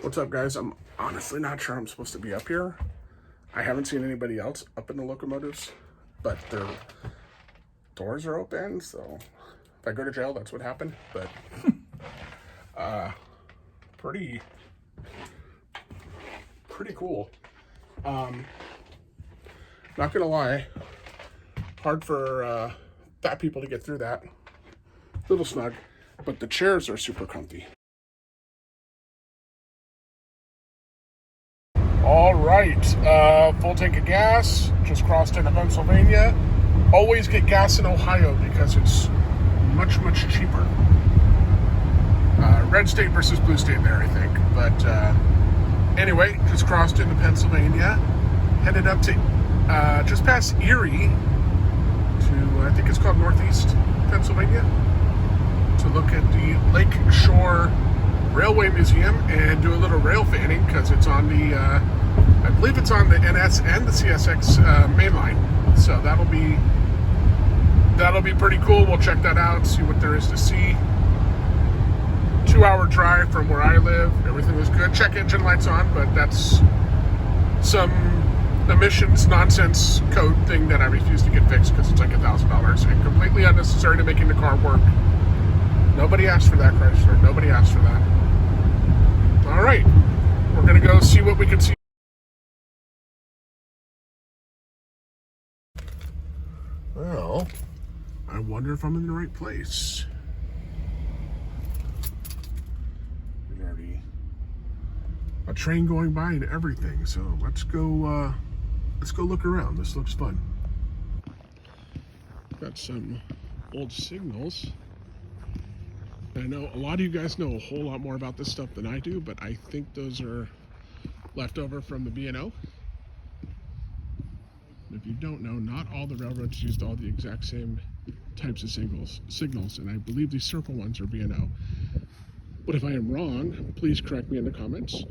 What's up, guys? I'm honestly not sure I'm supposed to be up here. I haven't seen anybody else up in the locomotives, but their doors are open, so if I go to jail, that's what happened. But pretty cool. Not gonna lie, hard for fat people to get through that. Little snug, but the chairs are super comfy. All right, full tank of gas, just crossed into Pennsylvania. Always get gas in Ohio because it's much cheaper. Red state versus blue state there, I think. But anyway, just crossed into Pennsylvania, headed up to just past Erie to, I think it's called Northeast Pennsylvania, to look at the Lake Shore Railway Museum and do a little rail fanning because it's on the, I believe it's on the NS and the CSX main line. So that'll be pretty cool. We'll check that out, see what there is to see. 2-hour drive from where I live. Everything was good. Check engine lights on, but that's some emissions nonsense code thing that I refuse to get fixed because it's like $1,000 and completely unnecessary to making the car work. Nobody asked for that, Chrysler. Nobody asked for that. All right, we're gonna go see what we can see. Well, I wonder if I'm in the right place. There's already a train going by and everything, so let's go look around. This looks fun. Got some old signals. I know a lot of you guys know a whole lot more about this stuff than I do, but I think those are left over from the B&O. If you don't know, not all the railroads used all the exact same types of signals, and I believe these circle ones are B&O. But if I am wrong, please correct me in the comments.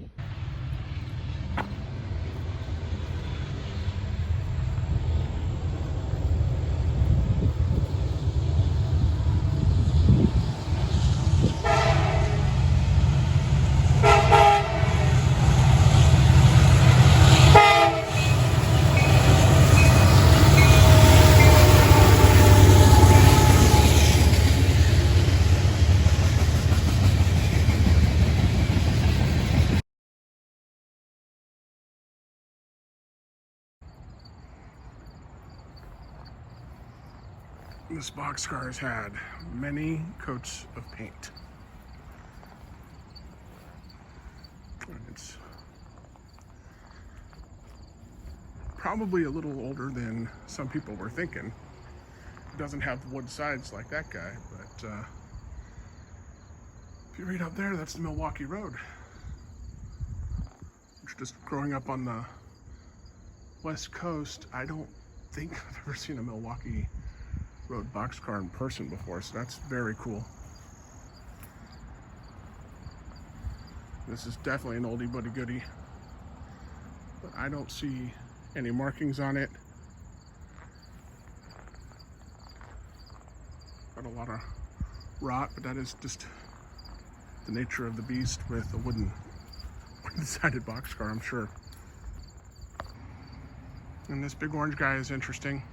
This boxcar has had many coats of paint. It's probably a little older than some people were thinking. It doesn't have wood sides like that guy, but if you read up there, that's the Milwaukee Road. Just growing up on the West Coast, I don't think I've ever seen a Milwaukee Road boxcar in person before, so that's very cool. This is definitely an oldie but a goodie, but I don't see any markings on it. Got a lot of rot, but that is just the nature of the beast with a wooden-sided boxcar, I'm sure. And this big orange guy is interesting.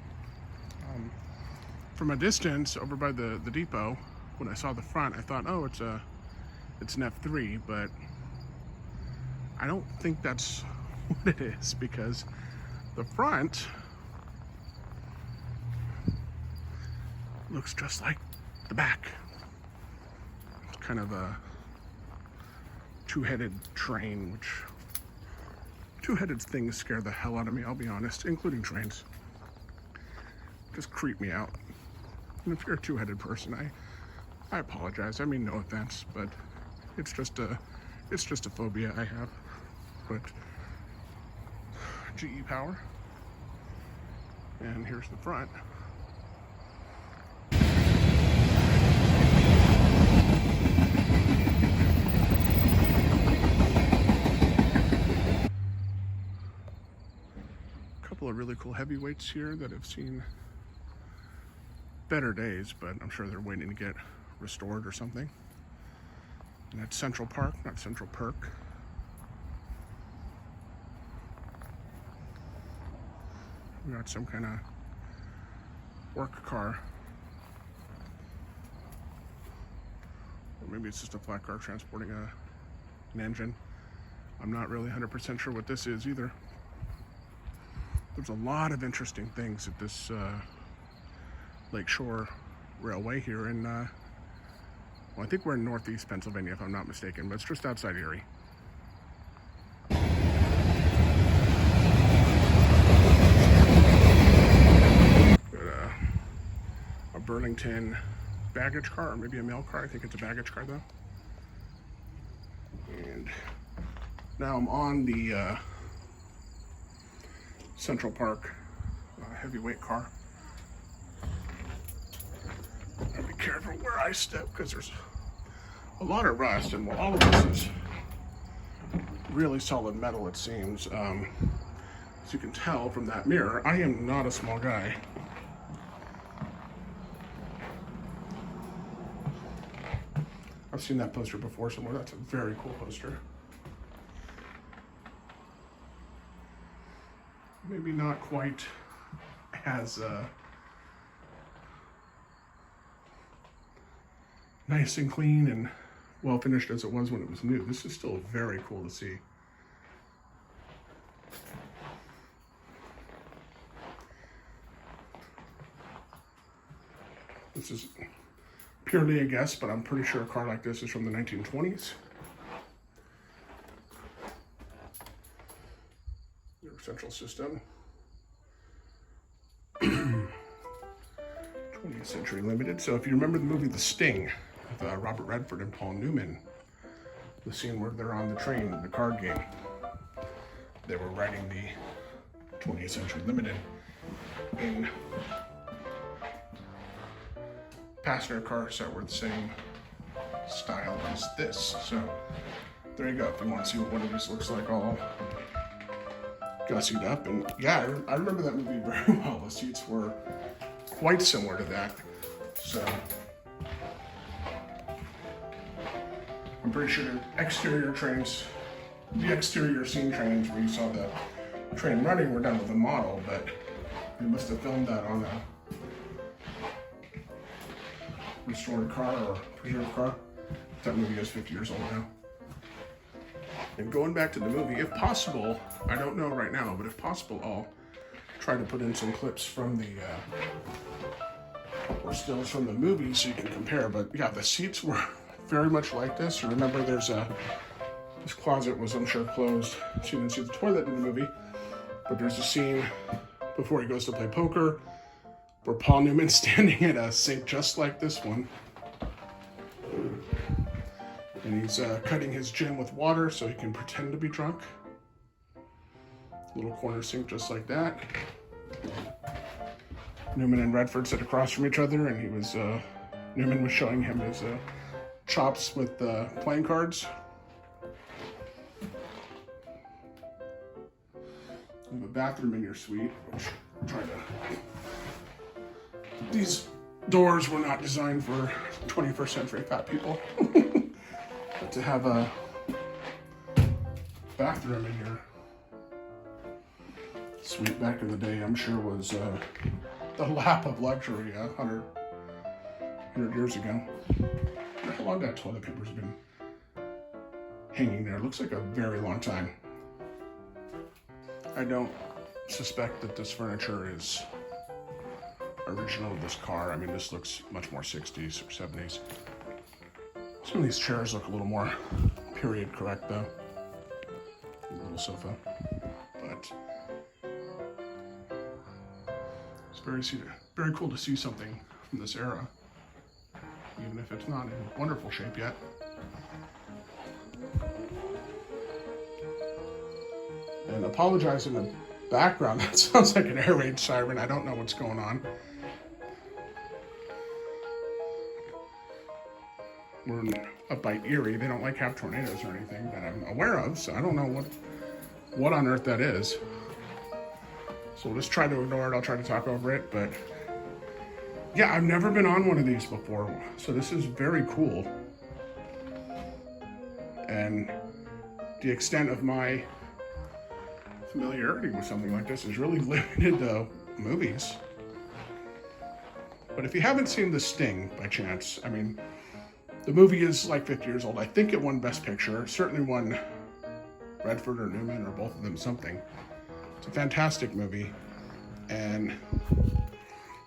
From a distance over by the depot, when I saw the front, I thought, oh, it's an F3, but I don't think that's what it is, because the front looks just like the back. It's kind of a two-headed train, which two-headed things scare the hell out of me, I'll be honest, including trains. Just creep me out. And if you're a two-headed person, I apologize. I mean no offense, but it's just a phobia I have. But GE power. And here's the front. A couple of really cool heavyweights here that have seen better days, but I'm sure they're waiting to get restored or something. And that's Central Park, not Central Perk. We got some kind of work car. Or maybe it's just a flat car transporting an engine. I'm not really 100% sure what this is either. There's a lot of interesting things at this Lakeshore Railway here in, well, I think we're in northeast Pennsylvania if I'm not mistaken, but it's just outside Erie. A Burlington baggage car, or maybe a mail car. I think it's a baggage car though. And now I'm on the Central Park heavyweight car. Gotta be careful where I step because there's a lot of rust, and while all of this is really solid metal, it seems, as you can tell from that mirror, I am not a small guy. I've seen that poster before somewhere. That's a very cool poster. Maybe not quite as nice and clean and well finished as it was when it was new. This is still very cool to see. This is purely a guess, but I'm pretty sure a car like this is from the 1920s. Your central system. 20th Century Limited. So if you remember the movie The Sting with Robert Redford and Paul Newman, the scene where they're on the train, the card game, they were writing the 20th Century Limited in passenger cars that were the same style as this. So there you go, if you want to see what one of these looks like all gussied up. And yeah, I remember that movie very well. The seats were quite similar to that. So I'm pretty sure the exterior scene trains where you saw the train running were done with a model, but they must have filmed that on a restored car or preserved car. That movie is 50 years old now. And going back to the movie, if possible, I don't know right now, but if possible, I'll try to put in some clips from the, or stills from the movie so you can compare. But yeah, the seats were very much like this. You remember this closet was, I'm sure, closed, so you didn't see the toilet in the movie. But there's a scene before he goes to play poker where Paul Newman's standing at a sink just like this one. And he's cutting his gin with water so he can pretend to be drunk. Little corner sink just like that. Newman and Redford sit across from each other, and Newman was showing him his chops with playing cards. You have a bathroom in your suite, which I'm trying to... These doors were not designed for 21st century fat people. But to have a bathroom in your suite back in the day, I'm sure was the lap of luxury 100 years ago. How long that toilet paper's been hanging there? It looks like a very long time. I don't suspect that this furniture is original to this car. I mean, this looks much more 60s or 70s. Some of these chairs look a little more period correct though. A little sofa. But it's very cool to see something from this era, even if it's not in wonderful shape yet. And apologize in the background, that sounds like an air raid siren. I don't know what's going on. We're up by Erie. They don't like have tornadoes or anything that I'm aware of, so I don't know what on earth that is. So we'll just try to ignore it. I'll try to talk over it, but yeah, I've never been on one of these before, so this is very cool. And the extent of my familiarity with something like this is really limited to movies. But if you haven't seen The Sting by chance, I mean, the movie is like 50 years old. I think it won Best Picture. It certainly won Redford or Newman or both of them something. It's a fantastic movie. And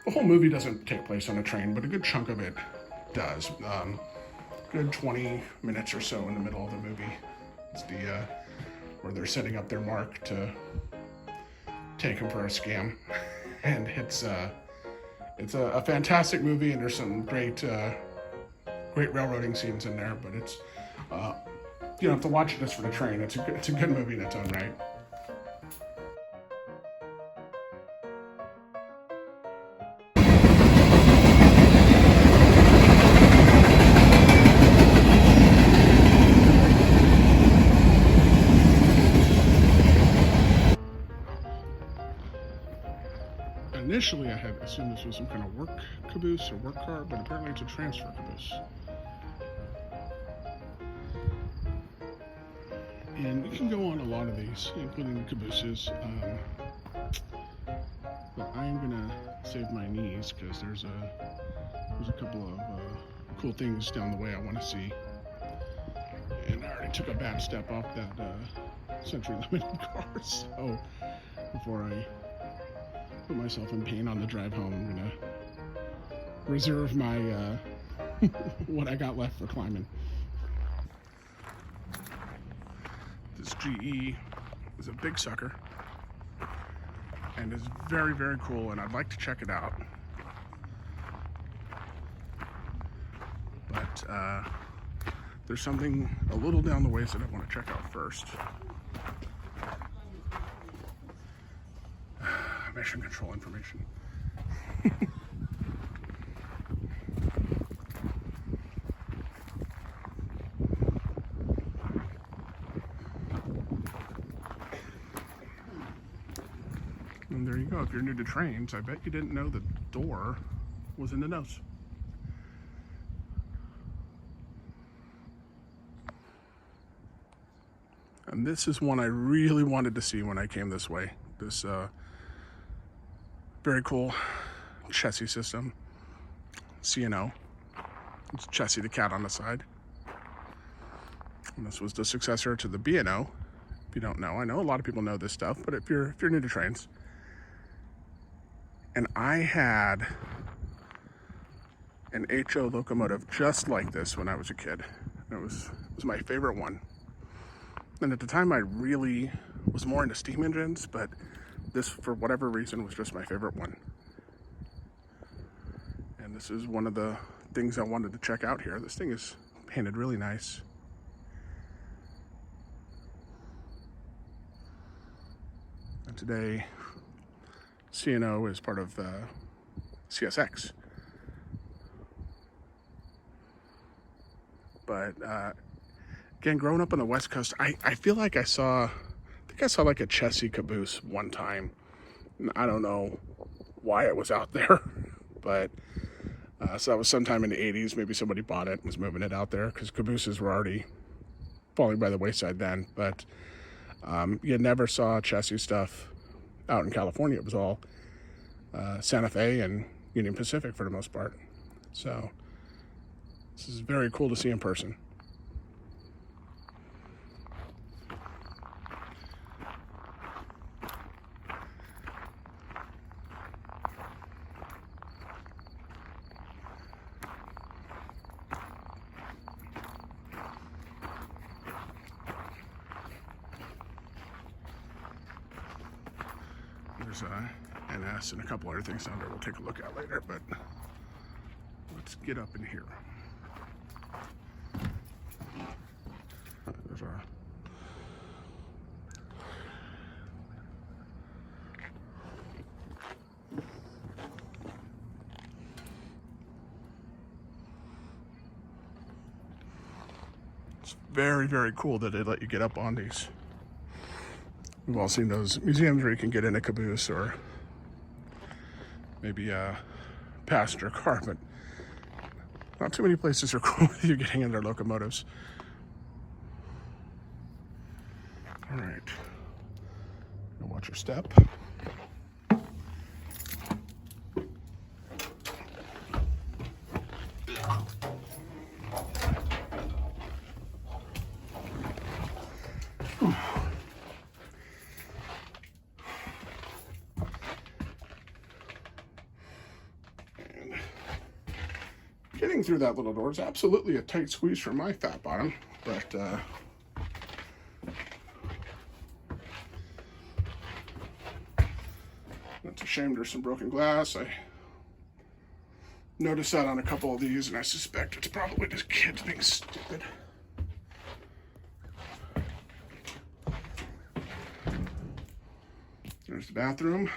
the whole movie doesn't take place on a train, but a good chunk of it does. Good 20 minutes or so in the middle of the movie. It's the where they're setting up their mark to take him for a scam. And it's a fantastic movie, and there's some great railroading scenes in there, but it's you don't have to watch it just for the train. It's a good movie in its own right. Initially, I had assumed this was some kind of work caboose or work car, but apparently it's a transfer caboose. And you can go on a lot of these, including the cabooses. But I am gonna save my knees because there's a couple of cool things down the way I want to see. And I already took a bad step off that Century Limited car, so before I put myself in pain on the drive home, I'm gonna reserve my what I got left for climbing. This GE is a big sucker and is very, very cool, and I'd like to check it out. But there's something a little down the ways that I want to check out first. Mission control information. And there you go. If you're new to trains, I bet you didn't know the door was in the nose. And this is one I really wanted to see when I came this way. This very cool Chessie system, CNO. It's Chessie the cat on the side. And this was the successor to the B&O. If you don't know, I know a lot of people know this stuff, but if you're new to trains. And I had an HO locomotive just like this when I was a kid. It was my favorite one. And at the time I really was more into steam engines, but this, for whatever reason, was just my favorite one. And this is one of the things I wanted to check out here. This thing is painted really nice. And today, CNO is part of CSX. But again, growing up on the West Coast, I feel like I saw like a Chessie caboose one time. I don't know why it was out there, but so that was sometime in the 80s. Maybe somebody bought it and was moving it out there because cabooses were already falling by the wayside then. But you never saw Chessie stuff out in California. It was all Santa Fe and Union Pacific for the most part. So this is very cool to see in person. There's NS and a couple other things down there we'll take a look at later, but let's get up in here. There's our It's very, very cool that they let you get up on these. We've all seen those museums where you can get in a caboose or maybe a passenger car, but not too many places are cool with you getting in their watch your step. Getting through that little door is absolutely a tight squeeze for my fat bottom, but that's a shame there's some broken glass. I noticed that on a couple of these, and I suspect it's probably just kids being stupid. There's the bathroom.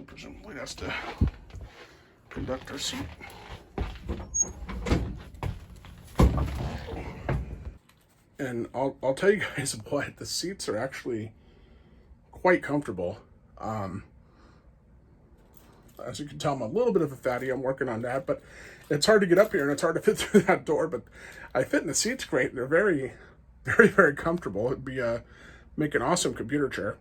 Presumably that's the conductor seat. And I'll tell you guys what, the seats are actually quite comfortable. As you can tell, I'm a little bit of a fatty. I'm working on that, but it's hard to get up here and it's hard to fit through that door, but I fit in the seats great. They're very, very, very comfortable. It'd be make an awesome computer chair.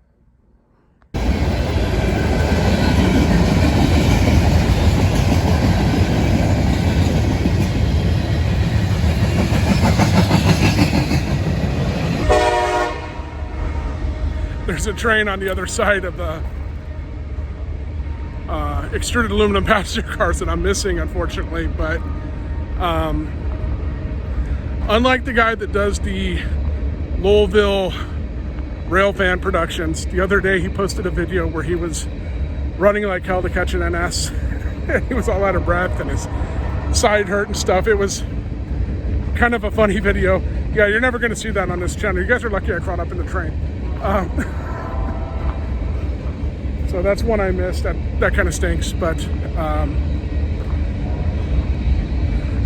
There's a train on the other side of the extruded aluminum passenger cars that I'm missing, unfortunately. But unlike the guy that does the Louisville railvan productions, the other day he posted a video where he was running like hell to catch an NS. And he was all out of breath and his side hurt and stuff. It was kind of a funny video. Yeah, you're never going to see that on this channel. You guys are lucky I caught up in the train. So that's one I missed. That kind of stinks, but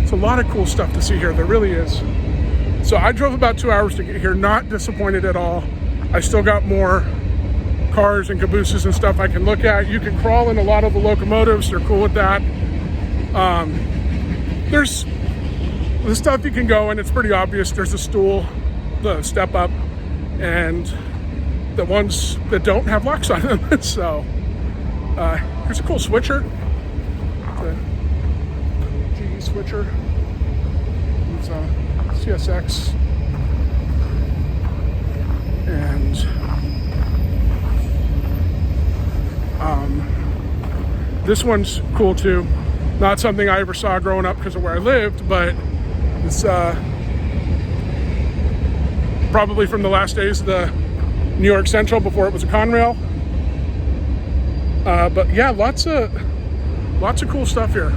it's a lot of cool stuff to see here. There really is. So I drove about 2 hours to get here. Not disappointed at all. I still got more cars and cabooses and stuff I can look at. You can crawl in a lot of the locomotives. They're cool with that. There's the stuff you can go in. It's pretty obvious. There's a stool, the step up, and the ones that don't have locks on them. So here's a cool switcher, the GE switcher. It's a CSX, and this one's cool too. Not something I ever saw growing up because of where I lived, but it's probably from the last days of the New York Central before it was a Conrail. But yeah, lots of cool stuff here.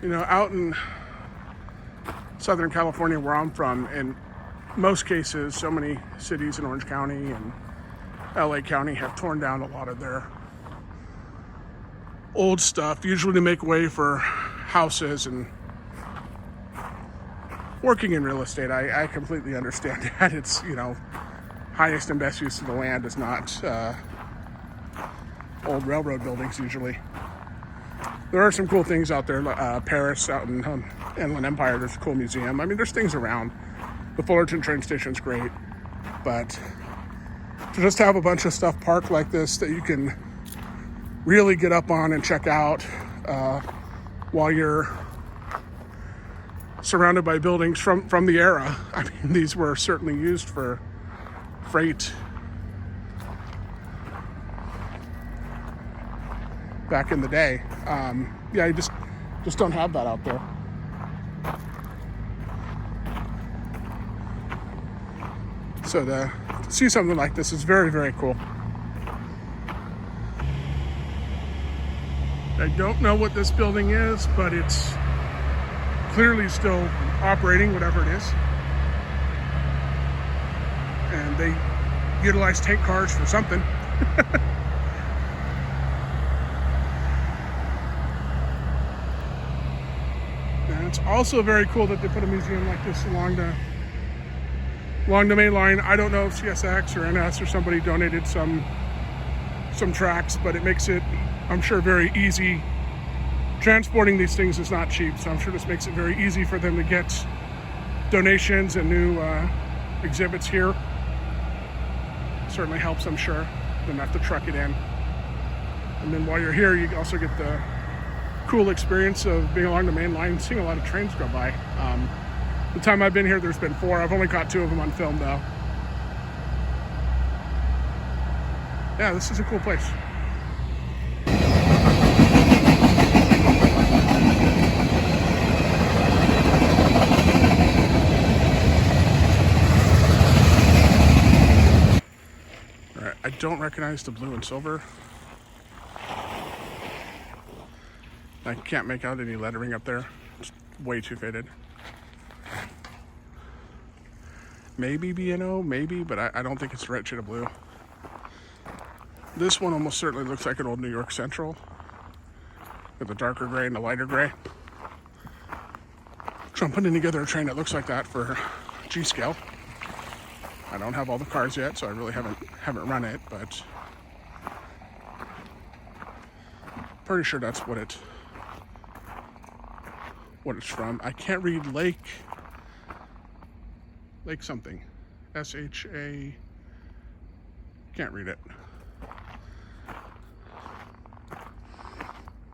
You know, out in Southern California where I'm from, in most cases, so many cities in Orange County and LA County have torn down a lot of their old stuff, usually to make way for houses. And working in real estate, I completely understand that. It's, you know, highest and best use of the land is not old railroad buildings usually. There are some cool things out there. Paris, out in Inland Empire, there's a cool museum. I mean, there's things around. The Fullerton train station's great, but to just have a bunch of stuff parked like this that you can really get up on and check out while you're surrounded by buildings from the era. I mean, these were certainly used for freight back in the day. Yeah, you just don't have that out there. So to see something like this is very, very cool. I don't know what this building is, but it's clearly still operating, whatever it is. And they utilize tank cars for something. And it's also very cool that they put a museum like this along the main line. I don't know if CSX or NS or somebody donated some tracks, but it makes it, I'm sure, very easy transporting these things is not cheap, so I'm sure this makes it very easy for them to get donations and new exhibits here. Certainly helps, I'm sure. Don't have to truck it in. And then while you're here, you also get the cool experience of being along the main line, seeing a lot of trains go by. The time I've been here, there's been 4. I've only caught 2 of them on film, though. Yeah, this is a cool place. All right, I don't recognize the blue and silver. I can't make out any lettering up there. It's way too faded. Maybe B&O, maybe, but I don't think it's the right shade of blue. This one almost certainly looks like an old New York Central with a darker gray and a lighter gray. So I'm putting together a train that looks like that for G-scale. I don't have all the cars yet, so I really haven't run it, but pretty sure that's what it's from. I can't read Lake something. S-H-A, can't read it.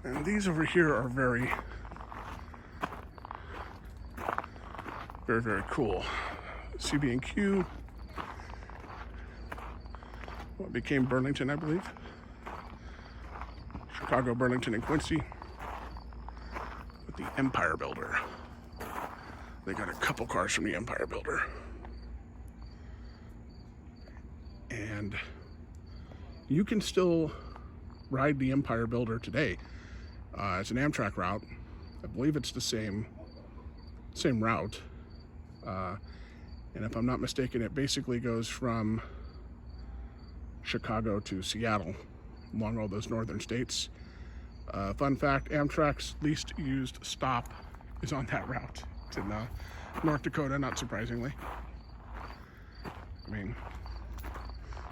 And these over here are very, very, very cool. CB&Q, what became Burlington, I believe. Chicago, Burlington, and Quincy. With the Empire Builder. They got a couple cars from the Empire Builder. And you can still ride the Empire Builder today. It's an Amtrak route. I believe it's the same route. And if I'm not mistaken, it basically goes from Chicago to Seattle along all those northern states. Fun fact, Amtrak's least used stop is on that route. It's in North Dakota, not surprisingly. I mean,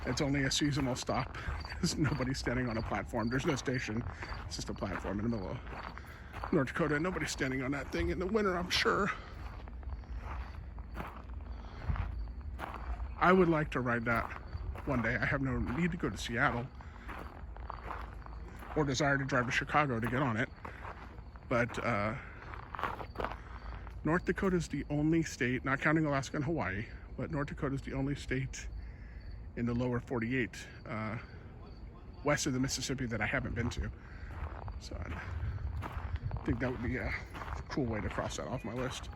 it's only a seasonal stop because nobody's standing on a platform. There's no station. It's just a platform in the middle of North Dakota. Nobody's standing on that thing in the winter, I'm sure. I would like to ride that one day. I have no need to go to Seattle or desire to drive to Chicago to get on it. But North Dakota is the only state, not counting Alaska and Hawaii, but North Dakota is the only state in the lower 48 west of the Mississippi that I haven't been to. So I think that would be a cool way to cross that off my list.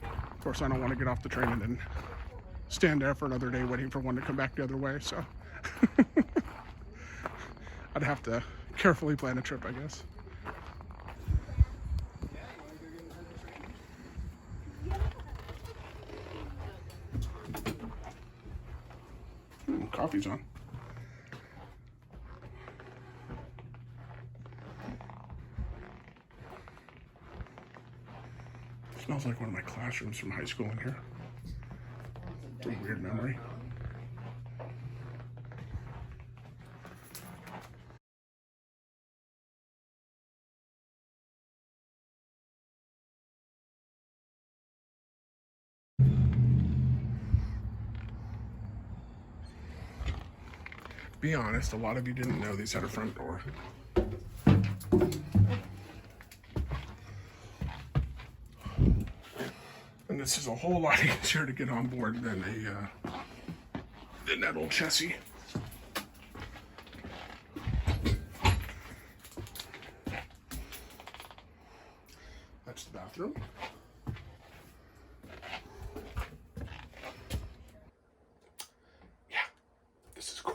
Of course, I don't want to get off the train and then stand there for another day waiting for one to come back the other way, so I'd have to carefully plan a trip, I guess. Coffee's on. Smells like one of my classrooms from high school in here. It's a weird memory. Be honest, a lot of you didn't know these had a front door. And this is a whole lot easier to get on board than that old Chessie. That's the bathroom. Yeah, this is cool.